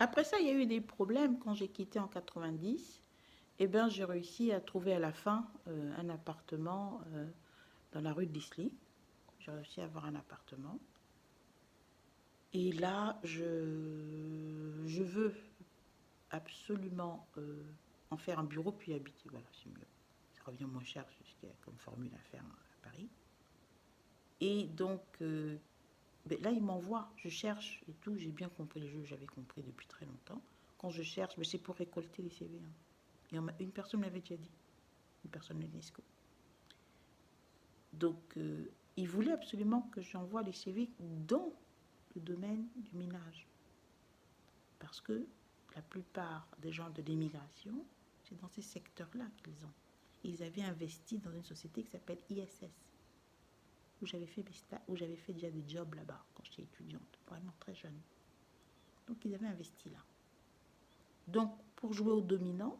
Après ça, il y a eu des problèmes quand j'ai quitté en 90. Eh bien, j'ai réussi à trouver à la fin un appartement dans la rue de l'Isly. J'ai réussi à avoir un appartement. Et là, je veux absolument en faire un bureau puis habiter. Voilà, c'est mieux. Ça revient moins cher, c'est ce qu'il y a comme formule à faire à Paris. Et donc, ben là, il m'envoie. Je cherche et tout. J'ai bien compris le jeu, j'avais compris depuis très longtemps. Quand je cherche, ben c'est pour récolter les CV. Hein. Et une personne m'avait déjà dit, une personne de l'UNESCO. Donc, il voulait absolument que j'envoie les CV dans le domaine du minage. Parce que la plupart des gens de l'immigration, c'est dans ces secteurs-là qu'ils ont. Ils avaient investi dans une société qui s'appelle ISS, où j'avais fait déjà des jobs là-bas quand j'étais étudiante, vraiment très jeune. Donc ils avaient investi là. Donc pour jouer au dominant,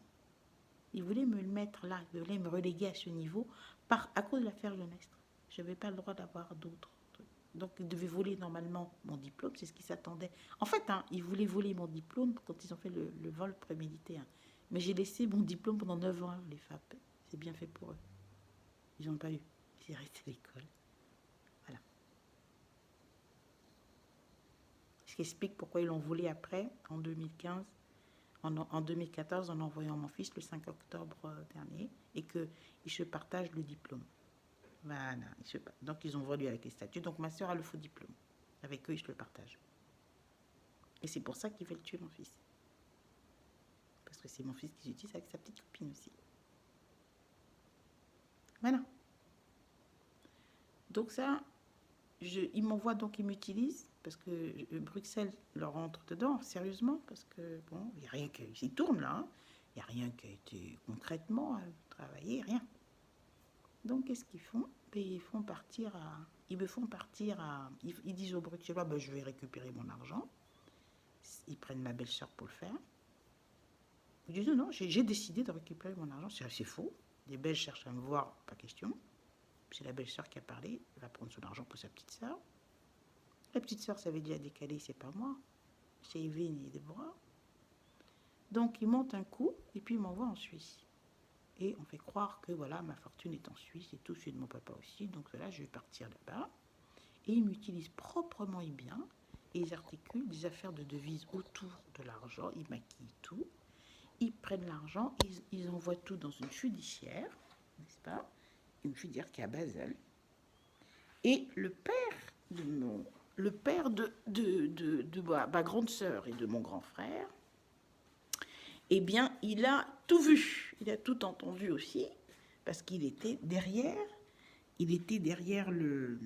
ils voulaient me le mettre là, ils voulaient me reléguer à ce niveau à cause de l'affaire Jeunesse. Je n'avais pas le droit d'avoir d'autres trucs. Donc ils devaient voler normalement mon diplôme, c'est ce qu'ils s'attendaient. En fait, hein, ils voulaient voler mon diplôme quand ils ont fait le vol prémédité. Hein. Mais j'ai laissé mon diplôme pendant 9 ans, les FAP. C'est bien fait pour eux. Ils n'ont pas eu. Ils sont restés à l'école. Voilà. Ce qui explique pourquoi ils l'ont volé après, en 2015, en 2014, en envoyant mon fils le 5 octobre dernier, et qu'ils se partagent le diplôme. Voilà. Donc, ils ont volé avec les statuts. Donc, ma soeur a le faux diplôme. Avec eux, je le partage. Et c'est pour ça qu'ils veulent tuer mon fils. Parce que c'est mon fils qu'ils utilisent avec sa petite copine aussi. Voilà. Donc ça, ils m'envoient, donc ils m'utilisent, parce que Bruxelles leur rentre dedans, sérieusement, parce que, bon, il n'y a rien qui... Ils tournent là, hein. Il n'y a rien qui a été concrètement travaillé, rien. Donc, qu'est-ce qu'ils font? Ils me font partir à... Ils disent aux Bruxellois, ben, je vais récupérer mon argent. Ils prennent ma belle-sœur pour le faire. Ils disent, non, j'ai décidé de récupérer mon argent. C'est faux. Les Belges cherchent à me voir, pas question. C'est la belle-sœur qui a parlé. Elle va prendre son argent pour sa petite sœur. La petite sœur savait déjà décaler, c'est pas moi. C'est Yvine et Déborah. Donc, ils montent un coup et puis ils m'envoient en Suisse. Et on fait croire que voilà, ma fortune est en Suisse et tout, celui de mon papa aussi. Donc là, je vais partir là-bas. Et ils m'utilisent proprement et bien. Et ils articulent des affaires de devises autour de l'argent. Ils maquillent tout. Ils prennent l'argent, ils envoient tout dans une fiduciaire, n'est-ce pas? Une fiduciaire qui est à Basel. Et le père de ma grande sœur et de mon grand frère, eh bien, il a tout vu, il a tout entendu aussi, parce qu'il était derrière le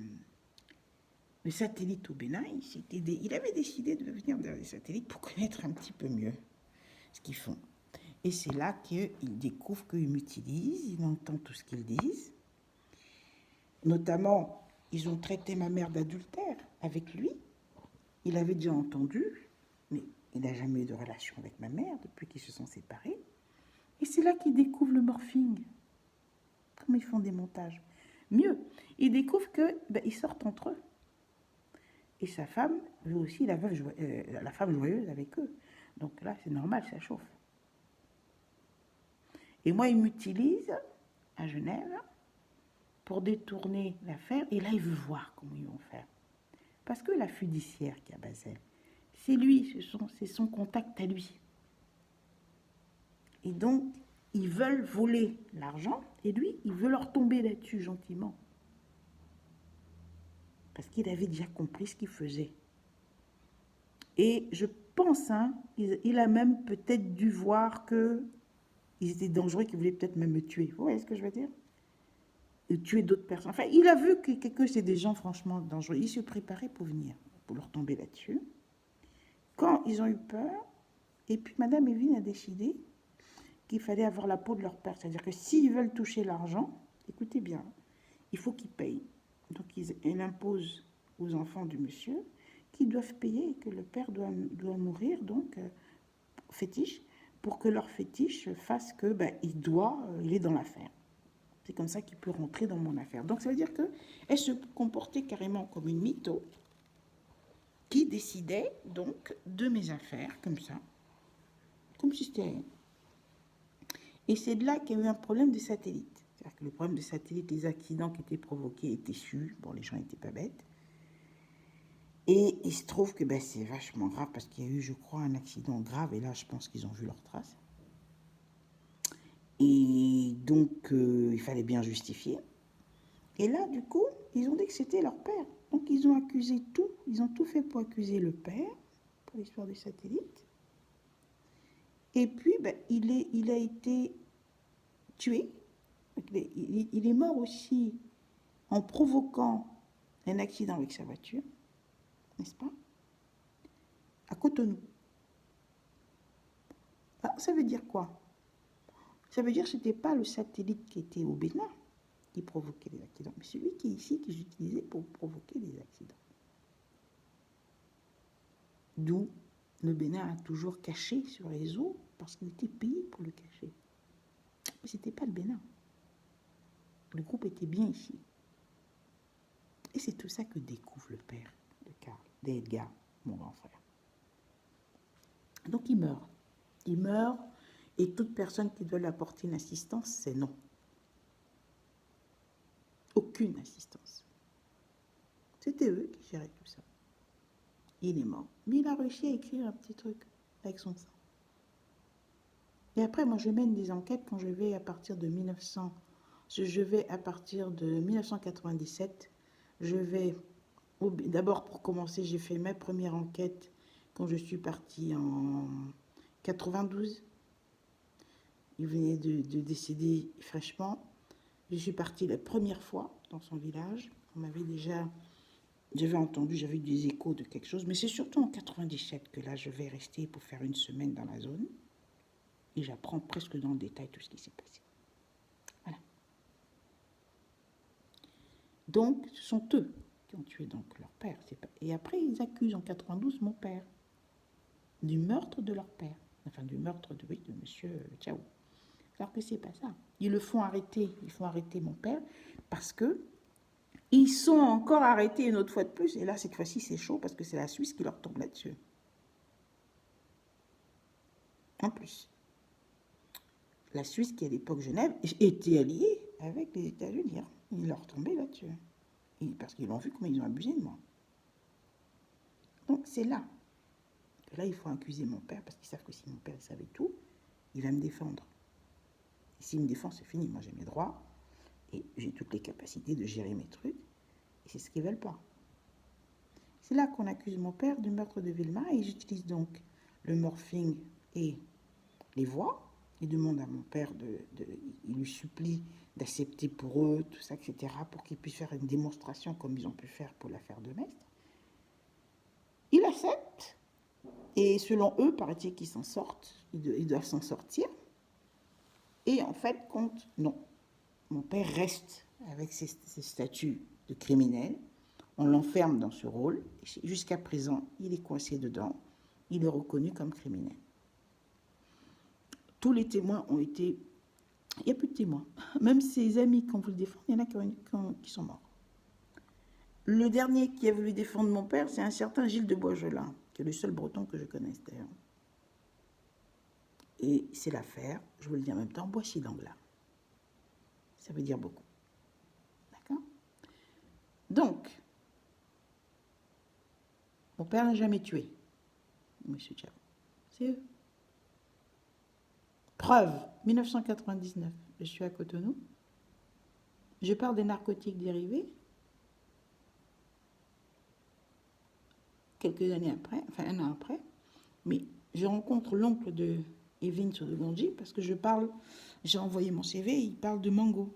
satellite au Bénin. Il avait décidé de venir derrière les satellites pour connaître un petit peu mieux ce qu'ils font. Et c'est là qu'il découvre qu'ils m'utilisent, il entend tout ce qu'ils disent. Notamment, ils ont traité ma mère d'adultère avec lui. Il avait déjà entendu, mais il n'a jamais eu de relation avec ma mère depuis qu'ils se sont séparés. Et c'est là qu'il découvre le morphing. Comment ils font des montages. Mieux, il découvre qu'ils sortent entre eux. Et sa femme veut aussi la femme joyeuse avec eux. Donc là, c'est normal, ça chauffe. Et moi, il m'utilise à Genève pour détourner l'affaire. Et là, il veut voir comment ils vont faire. Parce que la fiduciaire qui est à Basel, c'est lui, c'est son contact à lui. Et donc, ils veulent voler l'argent. Et lui, il veut leur tomber là-dessus gentiment. Parce qu'il avait déjà compris ce qu'il faisait. Et je pense, il a même peut-être dû voir qu'ils étaient dangereux, qu'ils voulaient peut-être même me tuer. Vous voyez ce que je veux dire? Et tuer d'autres personnes. Enfin, il a vu que c'est des gens franchement dangereux. Il se préparait pour venir, pour leur tomber là-dessus. Quand ils ont eu peur, et puis Madame Evelyne a décidé qu'il fallait avoir la peau de leur père. C'est-à-dire que s'ils veulent toucher l'argent, écoutez bien, il faut qu'ils payent. Donc, elle impose aux enfants du monsieur qu'ils doivent payer et que le père doit mourir, donc fétiche, pour que leur fétiche fasse que il est dans l'affaire. C'est comme ça qu'il peut rentrer dans mon affaire. Donc, ça veut dire qu'elle se comportait carrément comme une mytho. qui décidait donc de mes affaires, comme ça, comme si c'était rien. Et c'est de là qu'il y a eu un problème de satellite. C'est-à-dire que le problème de satellite, les accidents qui étaient provoqués étaient su. Bon, les gens n'étaient pas bêtes. Et il se trouve que c'est vachement grave parce qu'il y a eu, je crois, un accident grave. Et là, je pense qu'ils ont vu leurs traces. Et donc, il fallait bien justifier. Et là, du coup, ils ont dit que c'était leur père. Donc, ils ont accusé tout. Ils ont tout fait pour accuser le père, pour l'histoire des satellites. Et puis, il a été tué. Il est mort aussi en provoquant un accident avec sa voiture, n'est-ce pas, à Cotonou. Alors, ça veut dire quoi? Ça veut dire que ce n'était pas le satellite qui était au Bénin qui provoquait les accidents, mais celui qui est ici, que j'utilisais pour provoquer les accidents. D'où le Bénin a toujours caché sur les eaux, parce qu'il était payé pour le cacher. Mais ce n'était pas le Bénin. Le groupe était bien ici. Et c'est tout ça que découvre le père d'Edgar, mon grand frère. Donc il meurt. Il meurt, et toute personne qui doit lui apporter une assistance, c'est non. Aucune assistance. C'était eux qui géraient tout ça. Il est mort. Mais il a réussi à écrire un petit truc avec son sang. Et après, moi, je mène des enquêtes quand je vais à partir de 1997. Je vais, d'abord pour commencer, j'ai fait ma première enquête quand je suis partie en 92. Il venait de décéder fraîchement. Je suis partie la première fois dans son village. J'avais entendu, j'avais eu des échos de quelque chose, mais c'est surtout en 97 que là, je vais rester pour faire une semaine dans la zone. Et j'apprends presque dans le détail tout ce qui s'est passé. Voilà. Donc, ce sont eux qui ont tué donc leur père. Et après, ils accusent en 92 mon père du meurtre de leur père. Enfin, du meurtre de monsieur Tchao. Alors que c'est pas ça. Ils font arrêter mon père parce que ils sont encore arrêtés une autre fois de plus. Et là, cette fois-ci, c'est chaud parce que c'est la Suisse qui leur tombe là-dessus. En plus. La Suisse, qui à l'époque Genève, était alliée avec les États-Unis. Hein. Ils leur tombaient là-dessus. Parce qu'ils ont vu comment ils ont abusé de moi. Donc c'est là. Que là, il faut accuser mon père, parce qu'ils savent que si mon père savait tout, il va me défendre. Et s'il me défend, c'est fini. Moi, j'ai mes droits. Et j'ai toutes les capacités de gérer mes trucs. Et c'est ce qu'ils ne veulent pas. C'est là qu'on accuse mon père du meurtre de Vilma. Et j'utilise donc le morphing et les voix. Il demande à mon père, il lui supplie d'accepter pour eux, tout ça, etc., pour qu'ils puissent faire une démonstration comme ils ont pu faire pour l'affaire de Mestre. Il accepte, et selon eux, paraît-il qu'ils s'en sortent, ils doivent s'en sortir. Et en fait, non. Mon père reste avec ses statuts de criminel, on l'enferme dans ce rôle, jusqu'à présent, il est coincé dedans, il est reconnu comme criminel. Tous les témoins ont été... Il n'y a plus de témoins. Même ses amis, quand vous le défendez, il y en a qui sont morts. Le dernier qui a voulu défendre mon père, c'est un certain Gilles de Boisgelin, qui est le seul breton que je connaisse d'ailleurs. Et c'est l'affaire, je vous le dis en même temps, Boissy d'Anglas. Ça veut dire beaucoup. D'accord? Donc, mon père n'a jamais tué monsieur Tchao. C'est eux. Preuve, 1999, je suis à Cotonou. Je parle des narcotiques dérivés. Quelques années après, enfin un an après, mais je rencontre l'oncle de Evelyne Sodogondji parce que j'ai envoyé mon CV et il parle de Mango.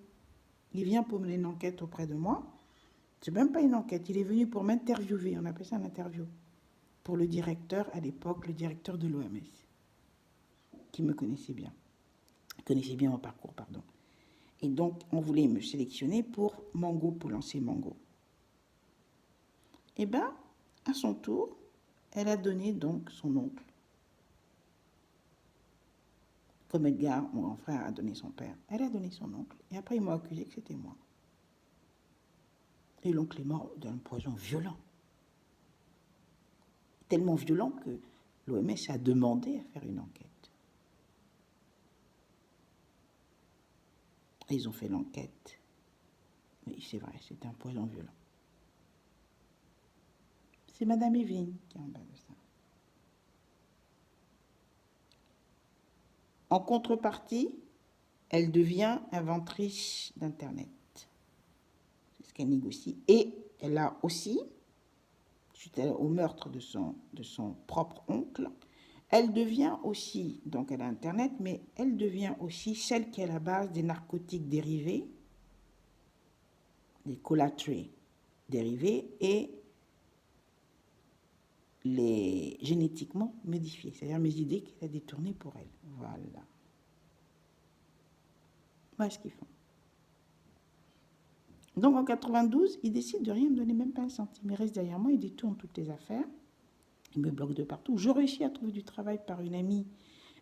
Il vient pour mener une enquête auprès de moi. C'est même pas une enquête, il est venu pour m'interviewer, on appelle ça une interview, pour le directeur, à l'époque, le directeur de l'OMS, qui me connaissait bien mon parcours, pardon. Et donc, on voulait me sélectionner pour Mango, pour lancer Mango. Et bien, à son tour, elle a donné donc son oncle. Comme Edgar, mon grand frère, a donné son père. Elle a donné son oncle. Et après, ils m'ont accusé que c'était moi. Et l'oncle est mort d'un poison violent. tellement violent que l'OMS a demandé à faire une enquête. Et ils ont fait l'enquête. Oui, c'est vrai, c'est un poison violent. C'est Madame Evelyne qui est en bas de ça. En contrepartie, elle devient inventrice d'Internet. C'est ce qu'elle négocie. Et elle a aussi, suite au meurtre de son propre oncle, elle devient aussi, donc elle a Internet, mais elle devient aussi celle qui est à la base des narcotiques dérivés, des collateraux dérivés et les génétiquement modifiés, c'est-à-dire mes idées qu'elle a détournées pour elle. Voilà. Voilà ce qu'ils font. Donc en 92, il décide de rien me donner, même pas un centime. Il reste derrière moi, il détourne toutes les affaires, il me bloque de partout. Je réussis à trouver du travail par une amie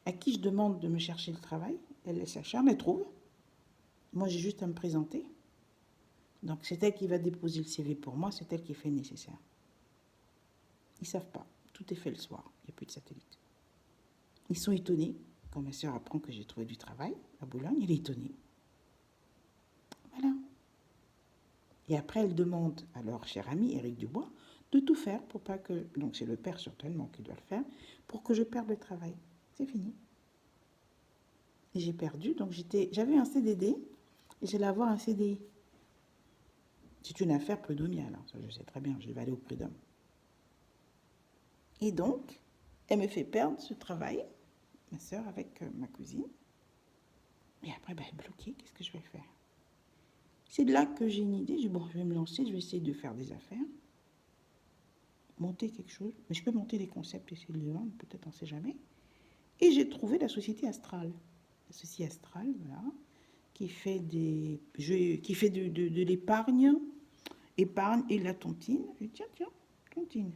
à qui je demande de me chercher le travail. Elle laisse sa charme, elle trouve. Moi, j'ai juste à me présenter. Donc c'est elle qui va déposer le CV pour moi, c'est elle qui fait le nécessaire. Ils ne savent pas. Tout est fait le soir. Il n'y a plus de satellite. Ils sont étonnés. Quand ma soeur apprend que j'ai trouvé du travail à Boulogne, il est étonné. Voilà. Et après, elle demande à leur cher ami, Éric Dubois, de tout faire pour pas que... Donc c'est le père certainement qui doit le faire, pour que je perde le travail. C'est fini. Et j'ai perdu. Donc j'avais un CDD et j'allais avoir un CDI. C'est une affaire prud'homale. Hein. Ça, je sais très bien. Je vais aller au prud'homme. Et donc, elle me fait perdre ce travail, ma soeur avec ma cousine. Et après, elle est bloquée. Qu'est-ce que je vais faire? C'est de là que j'ai une idée. Je dis, bon, je vais me lancer, je vais essayer de faire des affaires, monter quelque chose. Mais je peux monter des concepts, essayer de les vendre, peut-être, on ne sait jamais. Et j'ai trouvé la société Astral. La société Astral, voilà, qui fait qui fait de l'épargne et de la tontine. Je dis, tiens, tontine.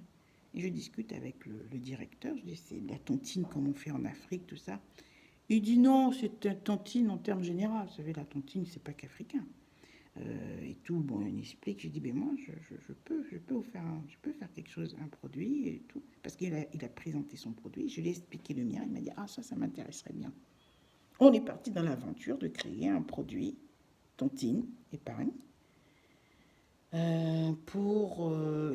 Et je discute avec le directeur, je dis, c'est de la tontine comme on fait en Afrique, tout ça. Il dit, non, c'est une tontine en termes généraux. Vous savez, la tontine, c'est pas qu'africain. Et tout, bon, il explique, je dis, ben moi, je peux faire quelque chose, un produit et tout. Parce qu'il a présenté son produit, je lui ai expliqué le mien, il m'a dit, ah, ça m'intéresserait bien. On est parti dans l'aventure de créer un produit, tontine, épargne, et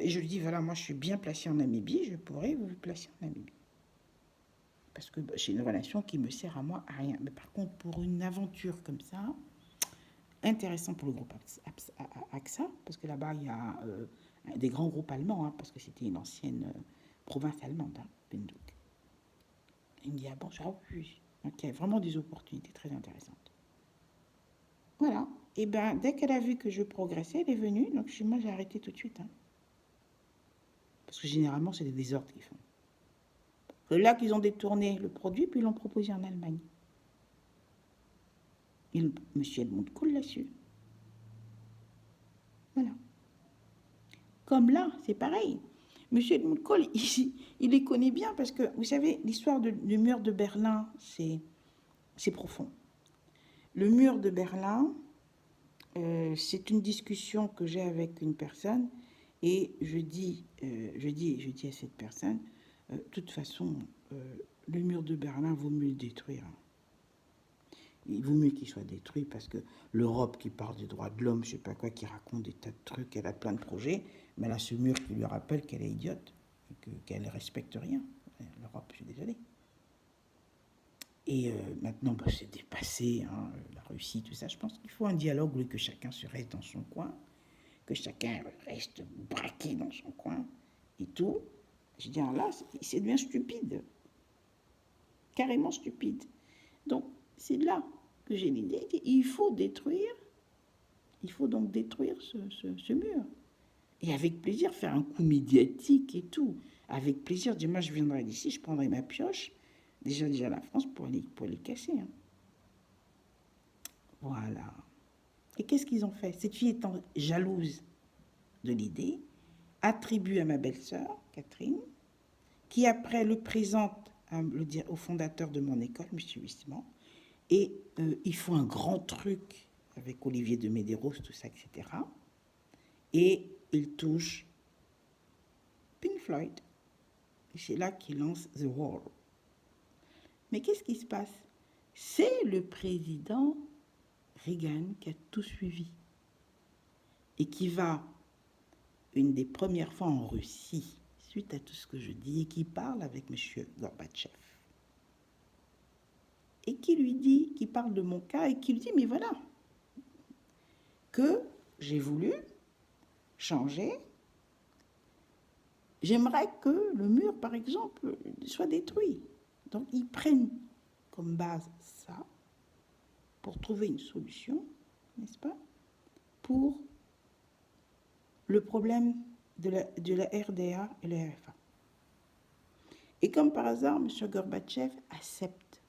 je lui dis, voilà, moi je suis bien placée en Namibie, je pourrais vous placer en Namibie. Parce que j'ai une relation qui me sert à moi à rien. Mais par contre, pour une aventure comme ça, intéressant pour le groupe AXA, parce que là-bas, il y a des grands groupes allemands, hein, parce que c'était une ancienne province allemande, hein, Benduk. Il me dit, ah bon, oui. Donc il y a vraiment des opportunités très intéressantes. Voilà. Et bien, dès qu'elle a vu que je progressais, elle est venue. Donc, moi, j'ai arrêté tout de suite. Hein. Parce que généralement, c'est des désordres qu'ils font. C'est là qu'ils ont détourné le produit, puis ils l'ont proposé en Allemagne. Et monsieur Edmond Kohl l'a su. Voilà. Comme là, c'est pareil. Monsieur Edmond Kohl, il les connaît bien parce que, vous savez, l'histoire du mur de Berlin, c'est profond. Le mur de Berlin, c'est une discussion que j'ai avec une personne et je dis à cette personne, de toute façon, le mur de Berlin vaut mieux le détruire. Il vaut mieux qu'il soit détruit parce que l'Europe qui parle des droits de l'homme, je sais pas quoi, qui raconte des tas de trucs, elle a plein de projets, mais elle a ce mur qui lui rappelle qu'elle est idiote, qu'elle ne respecte rien. L'Europe, je suis désolée. Et maintenant, c'est dépassé, hein, la Russie, tout ça. Je pense qu'il faut un dialogue où que chacun se reste dans son coin, que chacun reste braqué dans son coin et tout. Je dis, là, c'est devient stupide. Carrément stupide. Donc, c'est là que j'ai l'idée qu'il faut détruire, il faut donc détruire ce mur. Et avec plaisir, faire un coup médiatique et tout. Avec plaisir, moi je viendrai d'ici, je prendrai ma pioche, déjà la France, pour les casser. Hein. Voilà. Et qu'est-ce qu'ils ont fait? Cette fille étant jalouse de l'idée, attribue à ma belle-sœur, Catherine, qui après le présente au fondateur de mon école, M. Wissman, et ils font un grand truc avec Olivier de Medeiros, tout ça, etc. Et ils touchent Pink Floyd, Et c'est là qu'il lance The Wall. Mais qu'est-ce qui se passe? C'est le président Reagan qui a tout suivi et qui va une des premières fois en Russie, suite à tout ce que je dis, et qui parle avec M. Gorbatchev. Et qui lui dit, qui parle de mon cas, et qui lui dit, mais voilà, que j'ai voulu changer. J'aimerais que le mur, par exemple, soit détruit. Donc, ils prennent comme base ça pour trouver une solution, n'est-ce pas, pour le problème de la RDA et la RFA. Et comme par hasard, M. Gorbatchev accepte.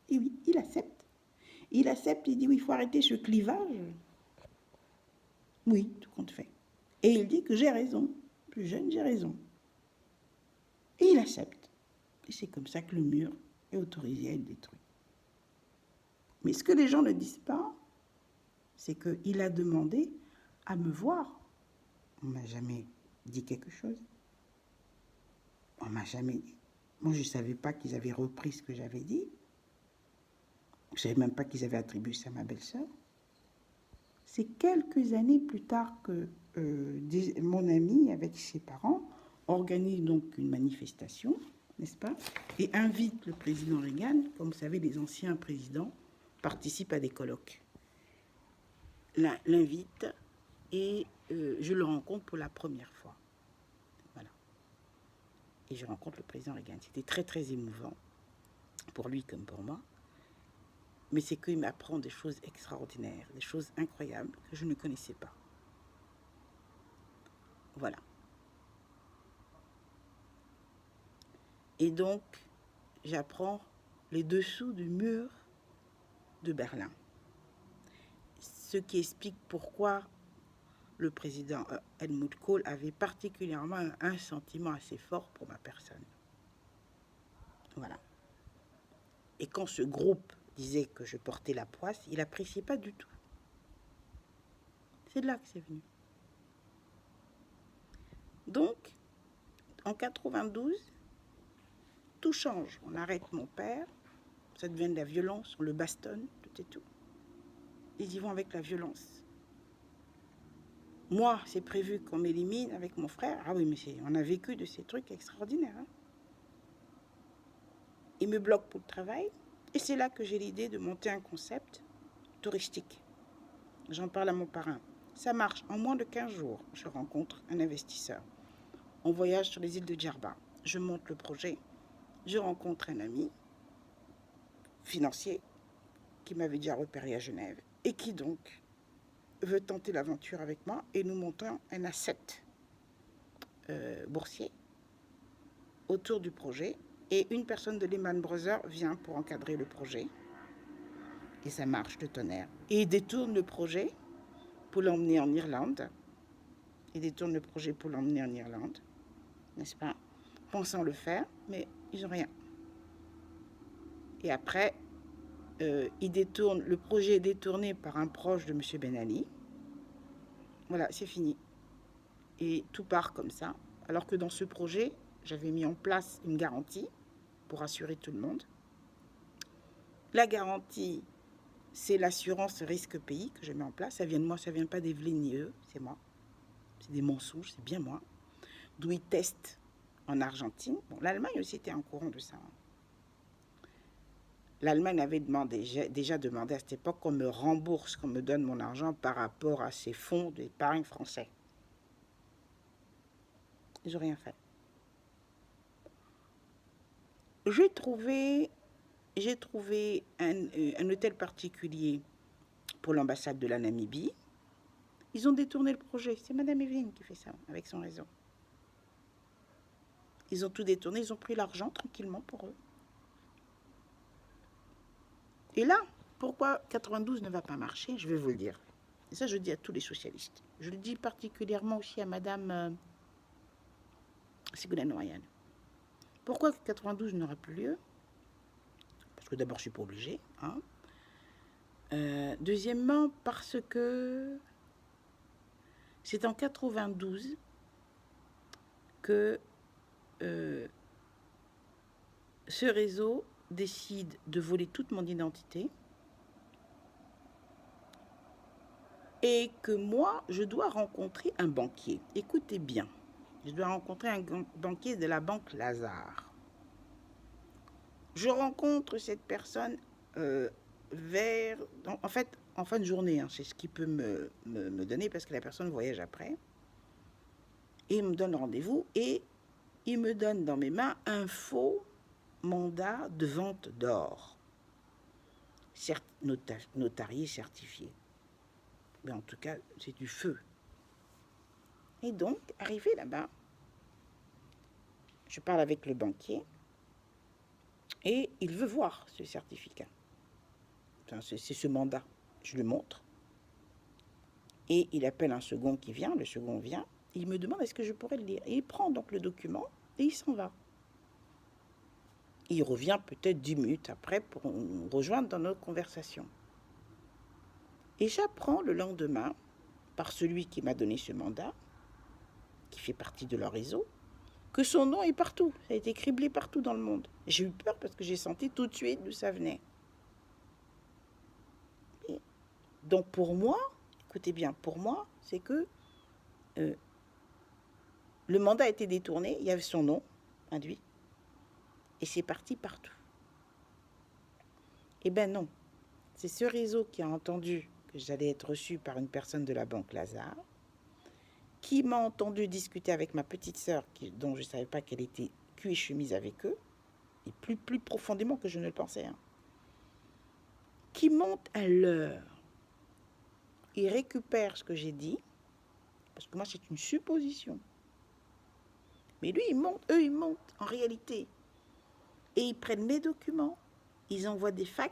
Et oui, il accepte. Il accepte, il dit, oui, il faut arrêter ce clivage. Oui, tout compte fait. Et il dit que j'ai raison. Plus jeune, j'ai raison. Et il accepte. Et c'est comme ça que le mur est autorisé à être détruit. Mais ce que les gens ne disent pas, c'est qu'il a demandé à me voir. On ne m'a jamais dit quelque chose. On ne m'a jamais dit. Moi, je ne savais pas qu'ils avaient repris ce que j'avais dit. Je ne savais même pas qu'ils avaient attribué ça à ma belle-sœur. C'est quelques années plus tard que mon ami, avec ses parents, organise donc une manifestation, n'est-ce pas, et invite le président Reagan. Comme vous savez, les anciens présidents participent à des colloques. L'invite et je le rencontre pour la première fois. Voilà. Et je rencontre le président Reagan. C'était très, très émouvant, pour lui comme pour moi. Mais c'est qu'il m'apprend des choses extraordinaires, des choses incroyables que je ne connaissais pas. Voilà. Et donc, j'apprends les dessous du mur de Berlin. Ce qui explique pourquoi le président Helmut Kohl avait particulièrement un sentiment assez fort pour ma personne. Voilà. Et quand ce groupe disait que je portais la poisse, il n'appréciait pas du tout. C'est de là que c'est venu. Donc, en 92, tout change. On arrête mon père, ça devient de la violence, on le bastonne, tout et tout. Ils y vont avec la violence. Moi, c'est prévu qu'on m'élimine avec mon frère. Ah oui, mais on a vécu de ces trucs extraordinaires. Hein. Ils me bloquent pour le travail. Et c'est là que j'ai l'idée de monter un concept touristique. J'en parle à mon parrain. Ça marche. En moins de 15 jours, je rencontre un investisseur. On voyage sur les îles de Djerba. Je monte le projet. Je rencontre un ami financier qui m'avait déjà repéré à Genève et qui donc veut tenter l'aventure avec moi et nous montons un asset boursier autour du projet. Et une personne de Lehman Brothers vient pour encadrer le projet. Et ça marche de tonnerre. Et il détourne le projet pour l'emmener en Irlande. Il détourne le projet pour l'emmener en Irlande, n'est-ce pas? Pensant le faire, mais ils n'ont rien. Et après, le projet est détourné par un proche de M. Ben Ali. Voilà, c'est fini. Et tout part comme ça. Alors que dans ce projet, j'avais mis en place une garantie pour assurer tout le monde. La garantie, c'est l'assurance risque pays que je mets en place. Ça vient de moi, ça ne vient pas d'Evelyne ni eux, c'est moi. C'est des mensonges, c'est bien moi. D'où ils testent en Argentine. Bon, l'Allemagne aussi était en courant de ça. L'Allemagne avait déjà demandé à cette époque qu'on me rembourse, qu'on me donne mon argent par rapport à ces fonds d'épargne français. Ils n'ont rien fait. J'ai trouvé un hôtel particulier pour l'ambassade de la Namibie. Ils ont détourné le projet. C'est Madame Evelyne qui fait ça, avec son réseau. Ils ont tout détourné, ils ont pris l'argent tranquillement pour eux. Et là, pourquoi 92 ne va pas marcher? Je vais vous le dire. Et ça, je le dis à tous les socialistes. Je le dis particulièrement aussi à Madame Ségolène Royal. Pourquoi 92 n'aura plus lieu? Parce que d'abord, je ne suis pas obligée. Hein. Deuxièmement, parce que c'est en 92 que ce réseau décide de voler toute mon identité et que moi, je dois rencontrer un banquier. Écoutez bien, je dois rencontrer un banquier de la banque Lazare. Je rencontre cette personne en fin de journée. Hein, c'est ce qu'il peut me donner parce que la personne voyage après. Et il me donne rendez-vous et il me donne dans mes mains un faux mandat de vente d'or, notarié certifié. Mais en tout cas, c'est du feu. Et donc, arrivé là-bas, je parle avec le banquier et il veut voir ce certificat. Enfin, c'est ce mandat. Je le montre. Et il appelle un second qui vient, le second vient, il me demande est-ce que je pourrais le lire. Et il prend donc le document et il s'en va. Il revient peut-être 10 minutes après pour nous rejoindre dans notre conversation. Et j'apprends le lendemain, par celui qui m'a donné ce mandat, qui fait partie de leur réseau, que son nom est partout. Ça a été criblé partout dans le monde. J'ai eu peur parce que j'ai senti tout de suite d'où ça venait. Et donc pour moi, écoutez bien, pour moi, c'est que le mandat a été détourné, il y avait son nom induit, et c'est parti partout. Eh bien non, c'est ce réseau qui a entendu que j'allais être reçue par une personne de la banque Lazare, qui m'a entendu discuter avec ma petite sœur, dont je ne savais pas qu'elle était cul et chemise avec eux, et plus profondément que je ne le pensais, hein, qui monte à l'heure. Il récupère ce que j'ai dit, parce que moi c'est une supposition. Mais lui, eux ils montent en réalité. Et ils prennent mes documents, ils envoient des fax